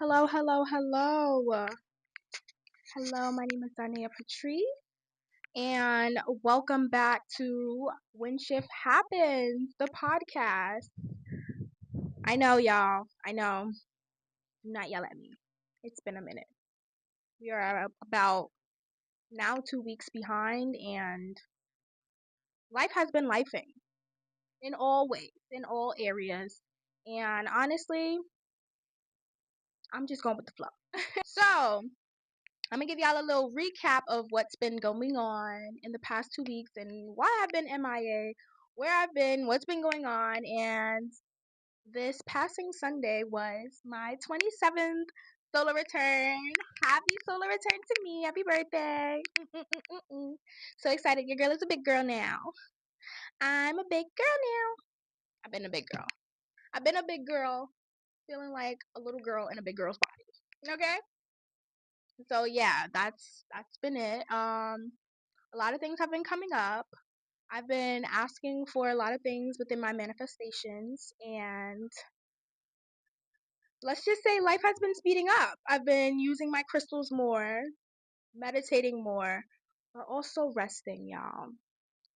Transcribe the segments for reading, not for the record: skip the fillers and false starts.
Hello, hello, hello. Hello, my name is Dania Patrice, and welcome back to When Shift Happens, the podcast. I know, y'all. I know. Do not yell at me. It's been a minute. We are about now 2 weeks behind, and life has been lifing in all ways, in all areas. And honestly, I'm just going with the flow. So, I'm gonna give y'all a little recap of what's been going on in the past 2 weeks and why I've been MIA, where I've been, what's been going on, and this passing Sunday was my 27th solar return. Happy solar return to me. Happy birthday. So excited. Your girl is a big girl now. I'm a big girl now. I've been a big girl. I've been a big girl, feeling like a little girl in a big girl's body. Okay? So yeah, that's been it. A lot of things have been coming up. I've been asking for a lot of things within my manifestations, and let's just say life has been speeding up. I've been using my crystals more, meditating more, but also resting, y'all.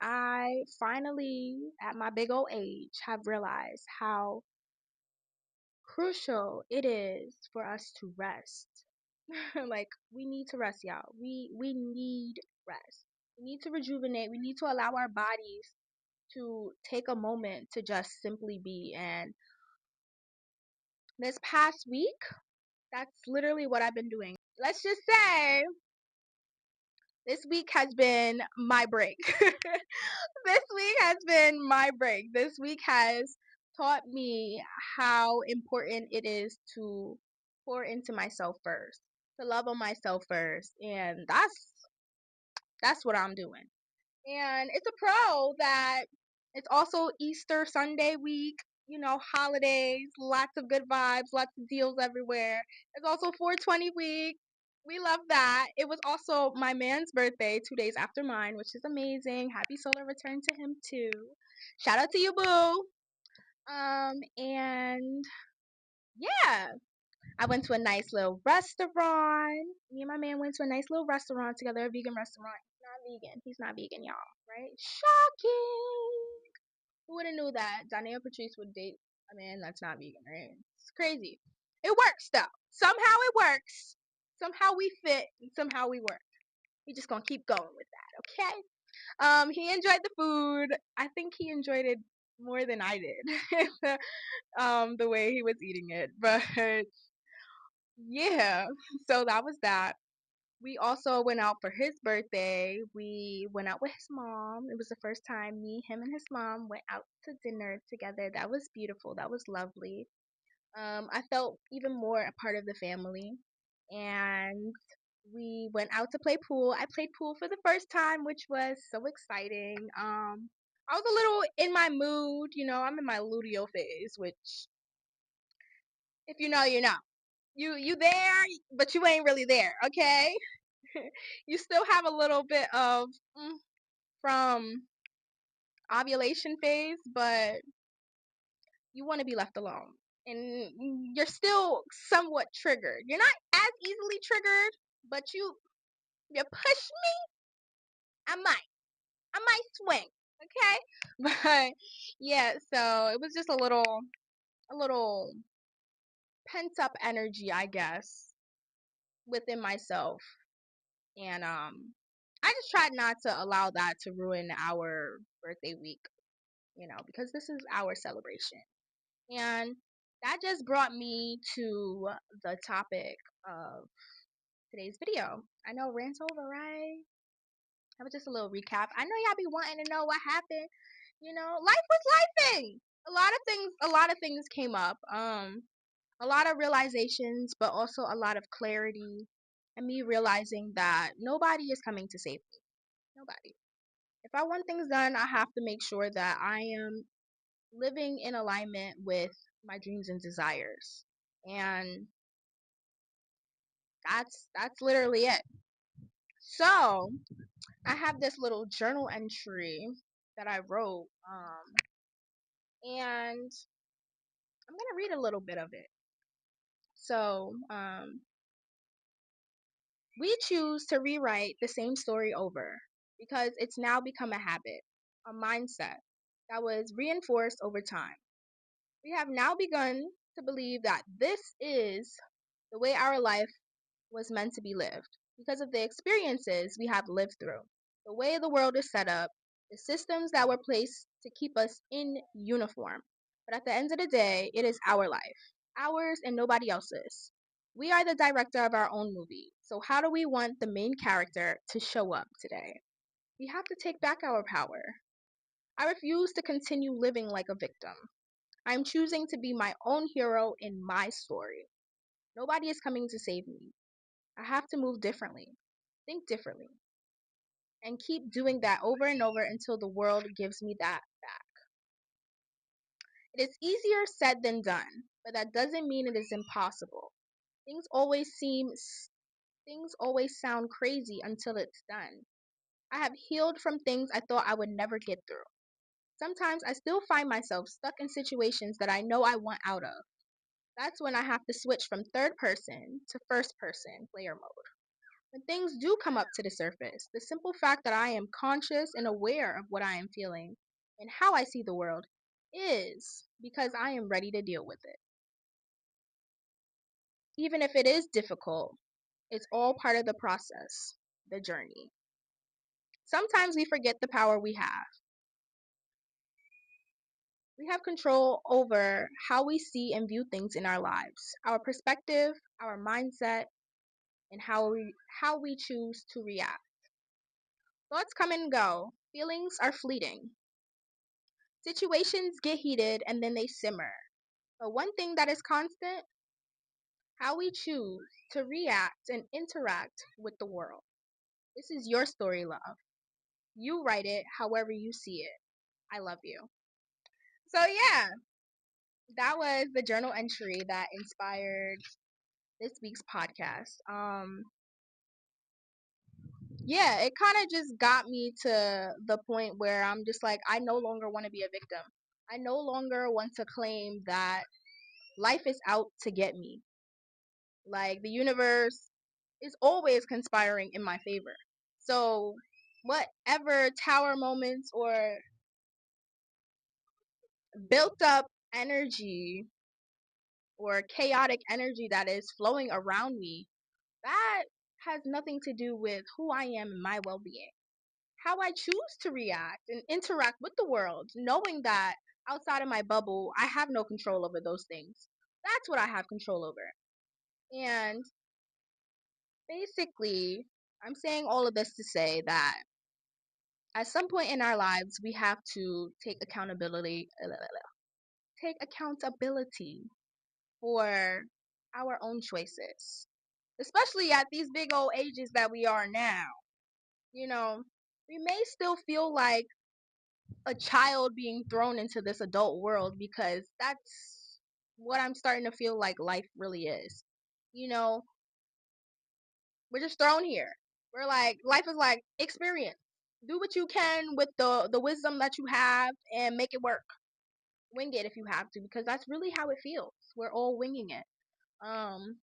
I finally, at my big old age, have realized how crucial it is for us to rest. Like, we need to rest, y'all. We need rest. We need to rejuvenate. We need to allow our bodies to take a moment to just simply be. And this past week, that's literally what I've been doing. Let's just say this week has been my break. This week has been my break. This week has taught me how important it is to pour into myself first, to love on myself first. And that's what I'm doing. And it's a pro that it's also Easter Sunday week, holidays, lots of good vibes, lots of deals everywhere. It's also 420 week. We love that. It was also my man's birthday 2 days after mine, which is amazing. Happy solar return to him too. Shout out to you, boo. And yeah, I went to a nice little restaurant. Me and my man went to a nice little restaurant together, a vegan restaurant. He's not vegan. He's not vegan, y'all. Right? Shocking. Who would have knew that Danielle Patrice would date a man that's not vegan, right? It's crazy. It works though. Somehow it works. Somehow we fit and somehow we work. We just gonna keep going with that, okay? He enjoyed the food. I think he enjoyed it more than I did. The way he was eating it. But yeah, so that was that. We also went out for his birthday. We went out with his mom. It was the first time me, him, and his mom went out to dinner together. That was beautiful. That was lovely. I felt even more a part of the family. And we went out to play pool. I played pool for the first time, which was so exciting. I was a little in my mood. I'm in my ludio phase, which, if you know, you know. You there, but you ain't really there, okay? You still have a little bit of from ovulation phase, but you want to be left alone. And you're still somewhat triggered. You're not as easily triggered, but you push me, I might swing, okay? But yeah, so it was just a little pent up energy, I guess, within myself. And I just tried not to allow that to ruin our birthday week, because this is our celebration. And that just brought me to the topic of today's video. I know, rant over, right? That was just a little recap. I know y'all be wanting to know what happened. Life was lifing. A lot of things came up. A lot of realizations, but also a lot of clarity, and me realizing that nobody is coming to save me. Nobody. If I want things done, I have to make sure that I am living in alignment with my dreams and desires. And that's literally it. So, I have this little journal entry that I wrote, and I'm going to read a little bit of it. So, we choose to rewrite the same story over because it's now become a habit, a mindset that was reinforced over time. We have now begun to believe that this is the way our life was meant to be lived because of the experiences we have lived through, the way the world is set up, the systems that were placed to keep us in uniform. But at the end of the day, it is our life, ours and nobody else's. We are the director of our own movie. So, how do we want the main character to show up today? We have to take back our power. I refuse to continue living like a victim. I'm choosing to be my own hero in my story. Nobody is coming to save me. I have to move differently, think differently, and keep doing that over and over until the world gives me that back. It is easier said than done, but that doesn't mean it is impossible. Things always seem things always sound crazy until it's done. I have healed from things I thought I would never get through. Sometimes I still find myself stuck in situations that I know I want out of. That's when I have to switch from third person to first person player mode. When things do come up to the surface, the simple fact that I am conscious and aware of what I am feeling and how I see the world is because I am ready to deal with it. Even if it is difficult, it's all part of the process, the journey. Sometimes we forget the power we have. We have control over how we see and view things in our lives, our perspective, our mindset, and how we choose to react. Thoughts come and go. Feelings are fleeting. Situations get heated and then they simmer. But one thing that is constant, how we choose to react and interact with the world. This is your story, love. You write it however you see it. I love you. So yeah, that was the journal entry that inspired this week's podcast. Yeah, it kind of just got me to the point where I'm just like, I no longer want to be a victim. I no longer want to claim that life is out to get me. Like the universe is always conspiring in my favor. So, whatever tower moments or built up energy or chaotic energy that is flowing around me, that has nothing to do with who I am and my well being. How I choose to react and interact with the world, knowing that outside of my bubble, I have no control over those things. That's what I have control over. And basically, I'm saying all of this to say that at some point in our lives, we have to take accountability for our own choices, especially at these big old ages that we are now. You know, we may still feel like a child being thrown into this adult world because that's what I'm starting to feel like life really is. You know, we're just thrown here. We're like, life is like experience. Do what you can with the wisdom that you have and make it work. Wing it if you have to, because that's really how it feels. We're all winging it. Um,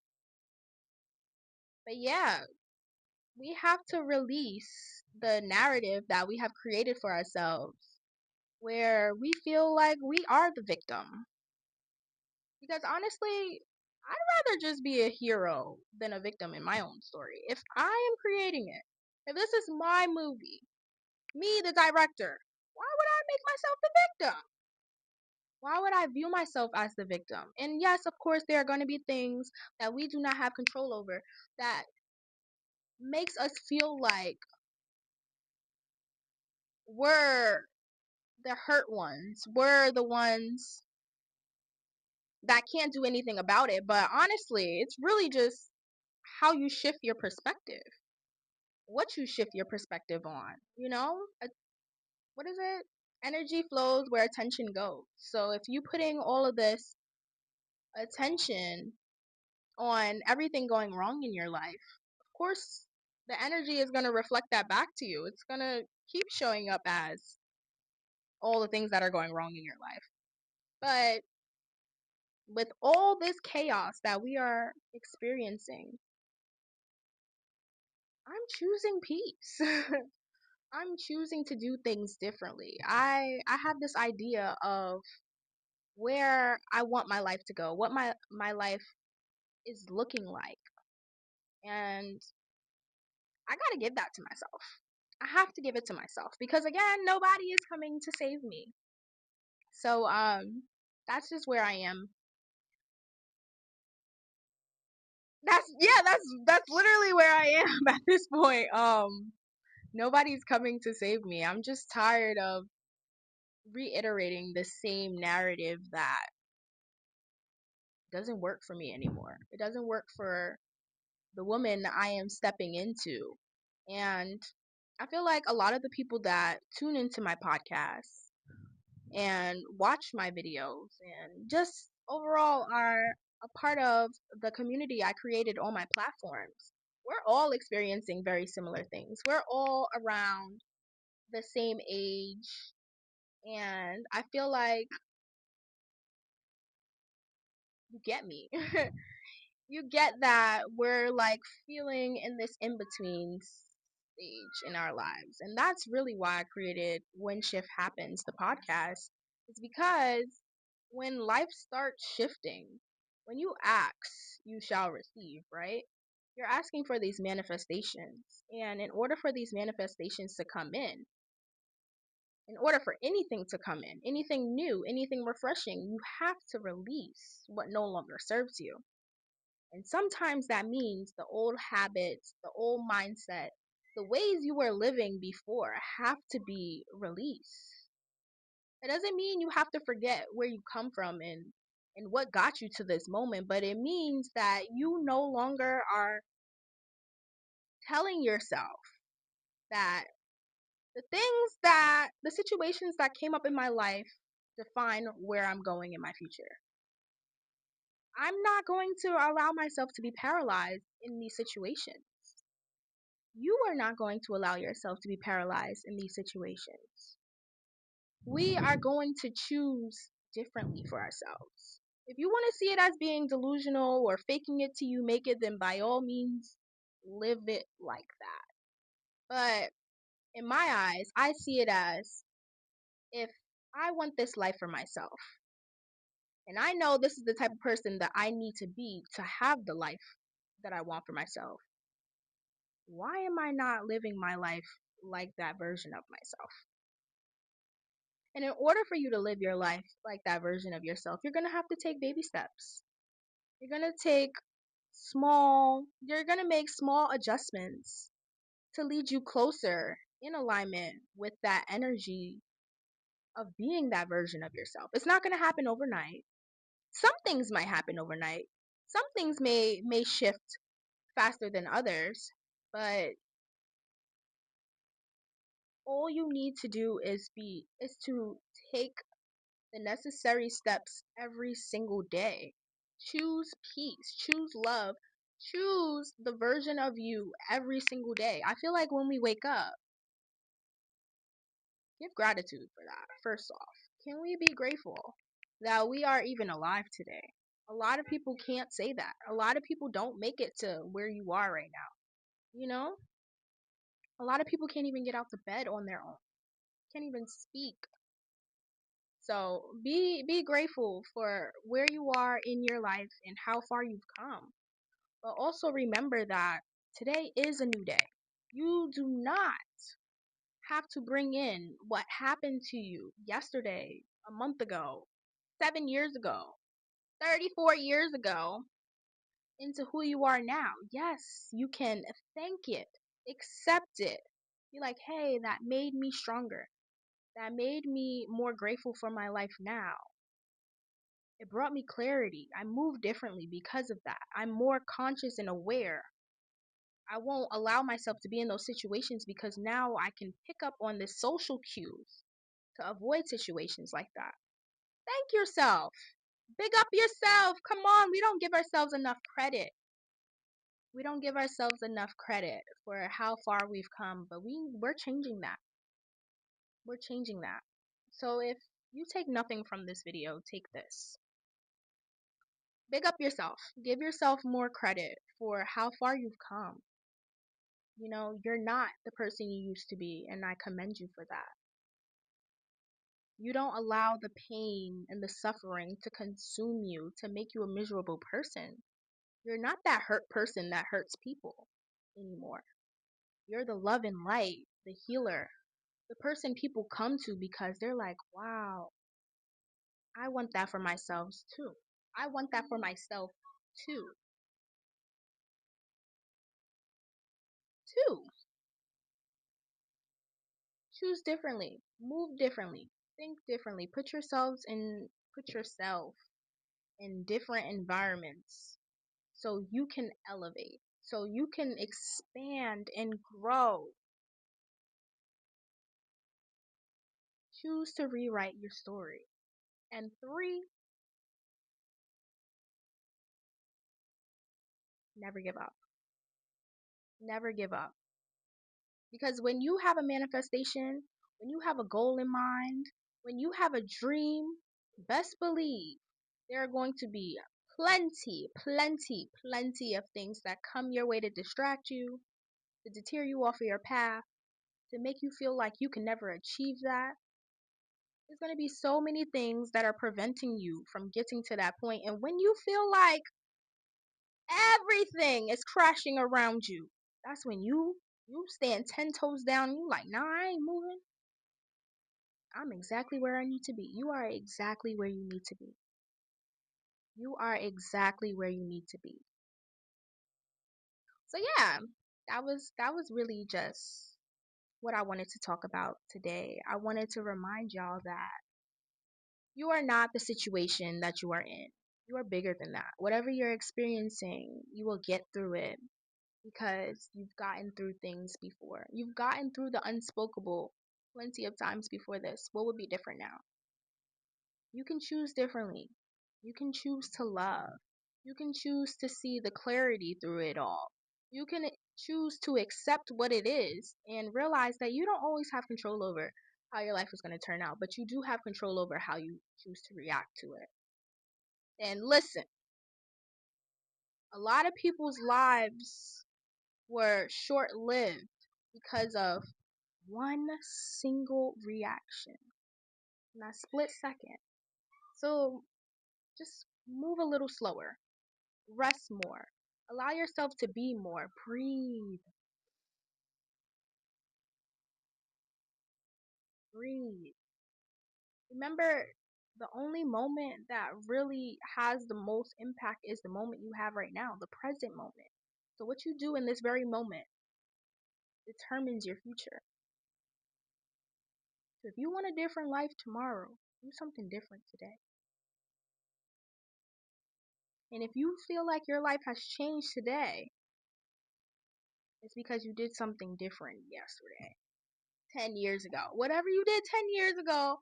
but yeah, we have to release the narrative that we have created for ourselves where we feel like we are the victim. Because honestly, I'd rather just be a hero than a victim in my own story. If I am creating it, if this is my movie, me, the director, why would I make myself the victim? Why would I view myself as the victim? And yes, of course, there are going to be things that we do not have control over that makes us feel like we're the hurt ones. We're the ones that can't do anything about it. But honestly, it's really just how you shift your perspective, what you shift your perspective on. What is it? Energy flows where attention goes. So if you putting all of this attention on everything going wrong in your life, of course, the energy is going to reflect that back to you. It's going to keep showing up as all the things that are going wrong in your life. But with all this chaos that we are experiencing, I'm choosing peace. I'm choosing to do things differently. I have this idea of where I want my life to go, what my life is looking like. And I got to give that to myself. I have to give it to myself because again, nobody is coming to save me. So that's just where I am. That's literally where I am at this point. Nobody's coming to save me. I'm just tired of reiterating the same narrative that doesn't work for me anymore. It doesn't work for the woman I am stepping into. And I feel like a lot of the people that tune into my podcast and watch my videos and just overall are a part of the community I created on my platforms, we're all experiencing very similar things. We're all around the same age. And I feel like you get me. You get that we're like feeling in this in between stage in our lives. And that's really why I created When Shift Happens, the podcast. It's because when life starts shifting, when you ask, you shall receive, right? You're asking for these manifestations. And in order for these manifestations to come in order for anything to come in, anything new, anything refreshing, you have to release what no longer serves you. And sometimes that means the old habits, the old mindset, the ways you were living before have to be released. It doesn't mean you have to forget where you come from and what got you to this moment, but it means that you no longer are telling yourself that the situations that came up in my life define where I'm going in my future. I'm not going to allow myself to be paralyzed in these situations. You are not going to allow yourself to be paralyzed in these situations. We are going to choose differently for ourselves. If you want to see it as being delusional or faking it till you make it, then by all means, live it like that. But in my eyes, I see it as if I want this life for myself, and I know this is the type of person that I need to be to have the life that I want for myself, why am I not living my life like that version of myself? And in order for you to live your life like that version of yourself, you're going to have to take baby steps. You're going to you're going to make small adjustments to lead you closer in alignment with that energy of being that version of yourself. It's not going to happen overnight. Some things might happen overnight. Some things may shift faster than others, but all you need to do is to take the necessary steps every single day. Choose peace, choose love, choose the version of you every single day. I feel like when we wake up, give gratitude for that. First off, can we be grateful that we are even alive today? A lot of people can't say that. A lot of people don't make it to where you are right now. You know, a lot of people can't even get out the bed on their own, can't even speak. So be grateful for where you are in your life and how far you've come. But also remember that today is a new day. You do not have to bring in what happened to you yesterday, a month ago, 7 years ago, 34 years ago into who you are now. Yes, you can thank it, accept it. Be like, hey, that made me stronger. That made me more grateful for my life now. It brought me clarity. I move differently because of that. I'm more conscious and aware. I won't allow myself to be in those situations because now I can pick up on the social cues to avoid situations like that. Thank yourself. Big up yourself. Come on, we don't give ourselves enough credit. We don't give ourselves enough credit for how far we've come, but we're changing that. We're changing that. So if you take nothing from this video, take this. Big up yourself. Give yourself more credit for how far you've come. You're not the person you used to be, and I commend you for that. You don't allow the pain and the suffering to consume you, to make you a miserable person. You're not that hurt person that hurts people anymore. You're the love and light, the healer, the person people come to because they're like, wow, I want that for myself too. I want that for myself too. Too. Choose differently, move differently, think differently, put yourself in different environments so you can elevate, so you can expand and grow. Choose to rewrite your story. And 3, never give up. Never give up. Because when you have a manifestation, when you have a goal in mind, when you have a dream, best believe there are going to be plenty, plenty, plenty of things that come your way to distract you, to deter you off of your path, to make you feel like you can never achieve that. There's going to be so many things that are preventing you from getting to that point. And when you feel like everything is crashing around you, that's when you stand 10 toes down and you like, nah, I ain't moving. I'm exactly where I need to be. You are exactly where you need to be. You are exactly where you need to be. So yeah, that was really just what I wanted to talk about today. I wanted to remind y'all that you are not the situation that you are in. You are bigger than that. Whatever you're experiencing, you will get through it because you've gotten through things before. You've gotten through the unspeakable plenty of times before this. What would be different now? You can choose differently. You can choose to love. You can choose to see the clarity through it all. You can choose to accept what it is and realize that you don't always have control over how your life is going to turn out, but you do have control over how you choose to react to it. And listen, a lot of people's lives were short lived because of one single reaction in that split second. So just move a little slower, rest more, allow yourself to be more, breathe, breathe. Remember, the only moment that really has the most impact is the moment you have right now, the present moment. So, what you do in this very moment determines your future. So, if you want a different life tomorrow, do something different today. And if you feel like your life has changed today, it's because you did something different yesterday, 10 years ago. Whatever you did 10 years ago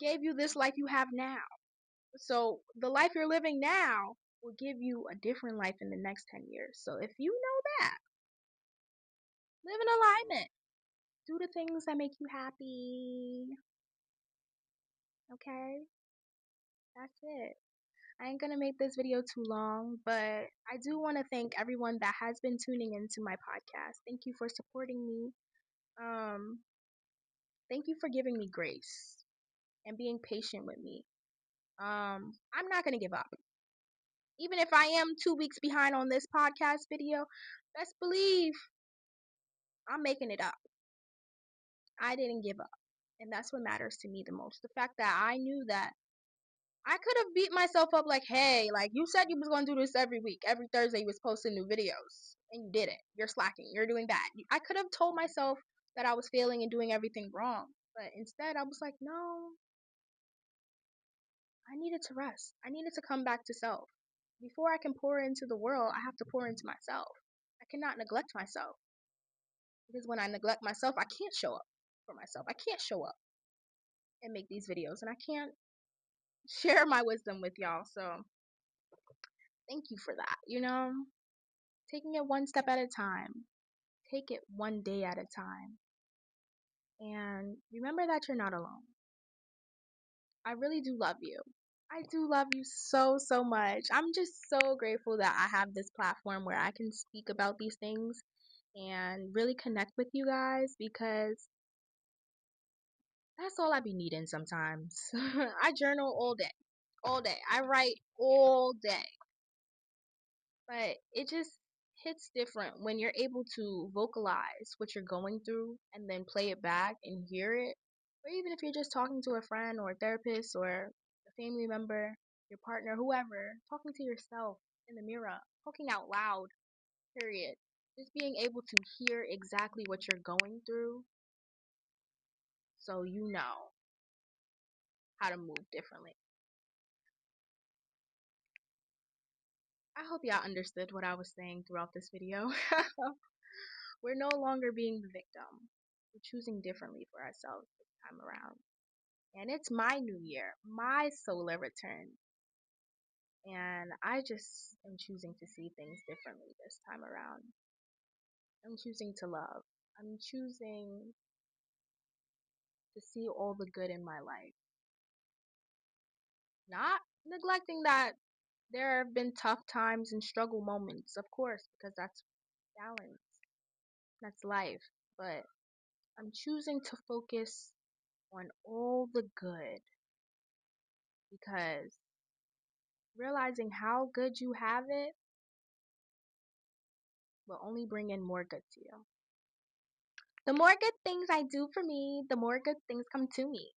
gave you this life you have now. So the life you're living now will give you a different life in the next 10 years. So if you know that, live in alignment. Do the things that make you happy. Okay? That's it. I ain't gonna make this video too long, but I do want to thank everyone that has been tuning into my podcast. Thank you for supporting me. Um, Thank you for giving me grace and being patient with me. I'm not gonna give up. Even if I am 2 weeks behind on this podcast video, best believe I'm making it up. I didn't give up. And that's what matters to me the most. The fact that I knew that I could have beat myself up like, hey, like you said you was going to do this every week. Every Thursday you was posting new videos. And you didn't. You're slacking. You're doing that. I could have told myself that I was failing and doing everything wrong. But instead I was like, no, I needed to rest. I needed to come back to self. Before I can pour into the world, I have to pour into myself. I cannot neglect myself. Because when I neglect myself, I can't show up for myself. I can't show up and make these videos. And I can't share my wisdom with y'all. So thank you for that. Taking it one step at a time. Take it one day at a time. And remember that you're not alone. I really do love you. I do love you so, so much. I'm just so grateful that I have this platform where I can speak about these things and really connect with you guys because that's all I be needing sometimes. I journal all day, all day. I write all day. But it just hits different when you're able to vocalize what you're going through and then play it back and hear it. Or even if you're just talking to a friend or a therapist or a family member, your partner, whoever, talking to yourself in the mirror, talking out loud, period. Just being able to hear exactly what you're going through so you know how to move differently. I hope y'all understood what I was saying throughout this video. We're no longer being the victim. We're choosing differently for ourselves this time around. And it's my new year, my solar return. And I just am choosing to see things differently this time around. I'm choosing to love. I'm choosing to see all the good in my life. Not neglecting that there have been tough times and struggle moments, of course, because that's balance. That's life. But I'm choosing to focus on all the good because realizing how good you have it will only bring in more good to you. The more good things I do for me, the more good things come to me.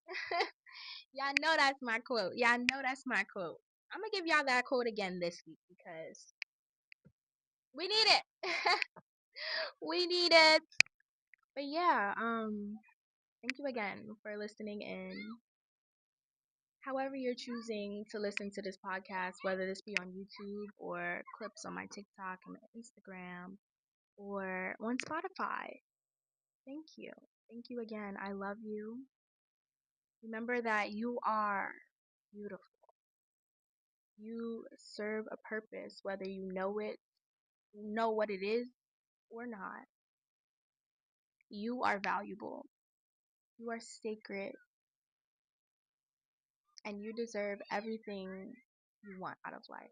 Y'all know that's my quote. Y'all know that's my quote. I'm gonna give y'all that quote again this week because we need it. We need it. But yeah, thank you again for listening in. However you're choosing to listen to this podcast, whether this be on YouTube or clips on my TikTok and my Instagram or on Spotify. Thank you. Thank you again. I love you. Remember that you are beautiful. You serve a purpose, whether you know it, know what it is or not. You are valuable. You are sacred. And you deserve everything you want out of life.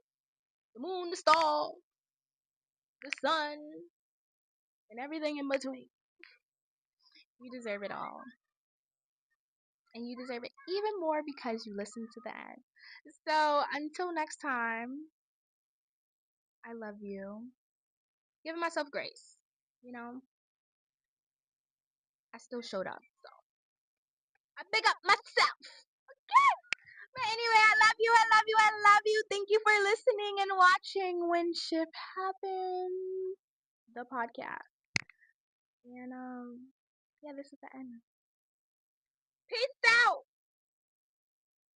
The moon, the stars, the sun, and everything in between. You deserve it all. And you deserve it even more because you listened to the end. So until next time, I love you. Giving myself grace. You know, I still showed up. So I big up myself. Okay? But anyway, I love you. I love you. I love you. Thank you for listening and watching When Shift Happens, the podcast. And yeah, this is the end. Peace out.